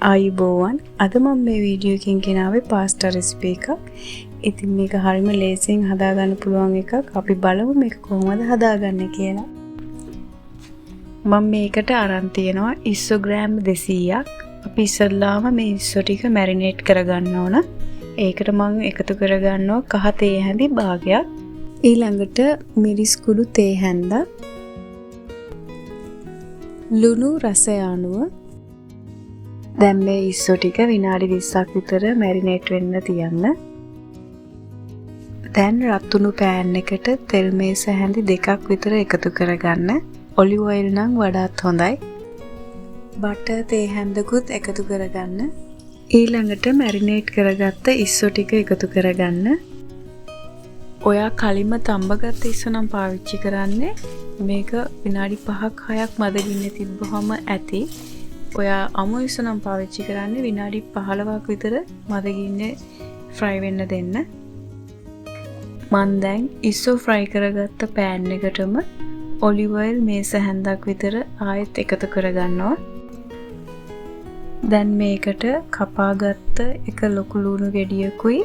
ආයුබෝවන්. අද මම මේ වීඩියෝ එකකින් ගෙනාවේ පාස්ටා රෙසිපි එකක්. ඉතින් මේක හරියම ලේසියෙන් හදාගන්න පුළුවන් එකක්. අපි බලමු මේක කොහොමද හදාගන්නේ කියලා. මම මේකට අරන් තියනවා ඉස්සු ග්‍රෑම් 200ක්. අපි ඉස්සල්ලාම මේ ඉස්සු ටික මැරිනේට් කරගන්න ඕන. ඒකට මම එකතු කරගන්නවා කහ තේ හැඳි භාගයක්. ඊළඟට මිරිස් කුඩු තේ හැන්දක්. ලුණු රසය අනුව. දැන් මේ ඉස්සු ටික විනාඩි 20ක් විතර මැරිනේට් වෙන්න තියන්න. දැන් රත්තුණු පෑන් එකට තෙල් මේස හැඳි 2ක් විතර එකතු කරගන්න. ඔලිව් ඔයිල් නම් වඩාත් හොඳයි. බටර් තේ හැන්දකුත් එකතු කරගන්න. ඊළඟට මැරිනේට් කරගත්ත ඉස්සු ටික එකතු කරගන්න. ඔයා කලින්ම තඹගත්ත ඉස්සු නම් පාවිච්චි කරන්නේ. මේක විනාඩි 5ක් 6ක් මදගින්න තිබ්බහම ඇති. ඔයා අමු ඉස්සු නම් පාවිච්චි කරන්නේ විනාඩි 15ක් විතර මදගින්නේ ෆ්‍රයි වෙන්න දෙන්න. මම දැන් ඉස්සු ෆ්‍රයි කරගත්ත පෑන් එකටම ඔලිව් ඔයිල් මේස හැන්දක් විතර ආයෙත් එකතු කරගන්නවා. දැන් මේකට කපාගත්ත එක ලොකු ලුණු ගෙඩියකුයි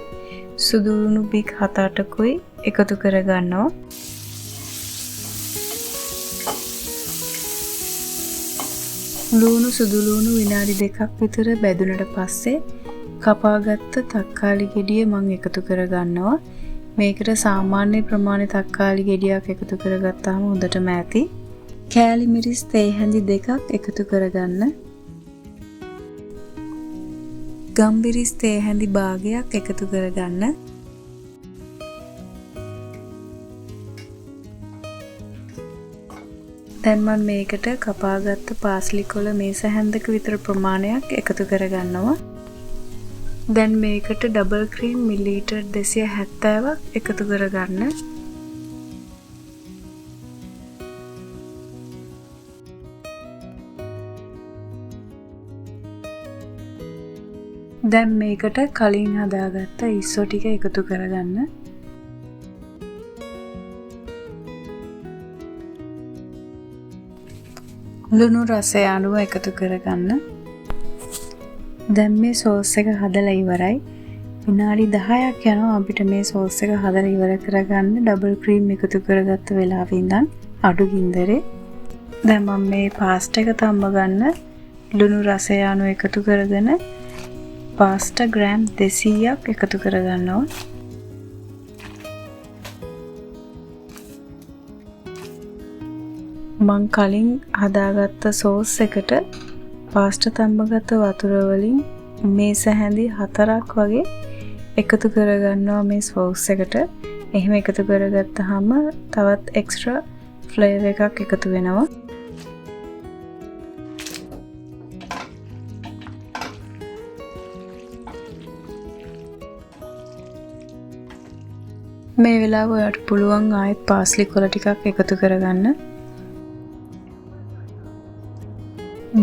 සුදු ලුණු බික් 7-8කුයි එකතු කරගන්නවා. ලුණු සුදු ලුණු විනාඩි 2ක් විතර බැදුනට පස්සේ කපාගත්ත තක්කාලි ගෙඩිය මම එකතු කරගන්නවා. මේකට සාමාන්‍ය ප්‍රමාණය තක්කාලි ගෙඩියක් එකතු කරගත්තාම හොඳටම ඇති. කෑලි මිරිස් තේ හැඳි 2ක් එකතු කරගන්න. ගම්බිරිස් තේ හැඳි භාගයක් එකතු කරගන්න. දැන් මම මේකට කපාගත්ත පාස්ලි කොළ මේස හැන්දක විතර ප්‍රමාණයක් එකතු කරගන්නවා. දැන් මේකට ඩබල් ක්‍රීම් මිලිලීටර් 270ක් එකතු කරගන්න. දැන් මේකට කලින් හදාගත්ත ඉස්සු ටික එකතු කරගන්න. ලුණු රසය අනුව එකතු කරගන්න. දැන් මේ සෝස් එක හදලා ඉවරයි. විනාඩි 10ක් යනවා අපිට මේ සෝස් එක හදලා ඉවර කරගන්න. ඩබල් ක්‍රීම් එකතු කරගත්ත වෙලාවෙ ඉඳන් අඩු ගින්දරේ. දැන් මම මේ පාස්ටා එක තම්බ ගන්න ලුණු රසය අනුව එකතු කරගෙන පාස්ටා ග්‍රෑම් 200ක් එකතු කරගන්නවා. මං කලින් හදාගත්ත සෝස් එකට පාස්ටා තම්බගත්ත වතුර වලින් මේස හැඳි 4ක් වගේ එකතු කරගන්නවා මේ සෝස් එකට. එහෙම එකතු කරගත්තාම තවත් එක්ස්ට්‍රා ෆ්ලේවර් එකක් එකතු වෙනවා. මේ වෙලාව ඔයාලට පුළුවන් ආයෙත් පාස්ලි කොළ ටිකක් එකතු කරගන්න.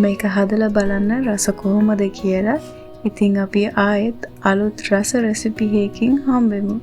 මේක හදලා බලන්න රස කොහොමද කියලා. ඉතින් අපි ආයෙත් අලුත් රස රෙසිපි එකකින් හම්බෙමු.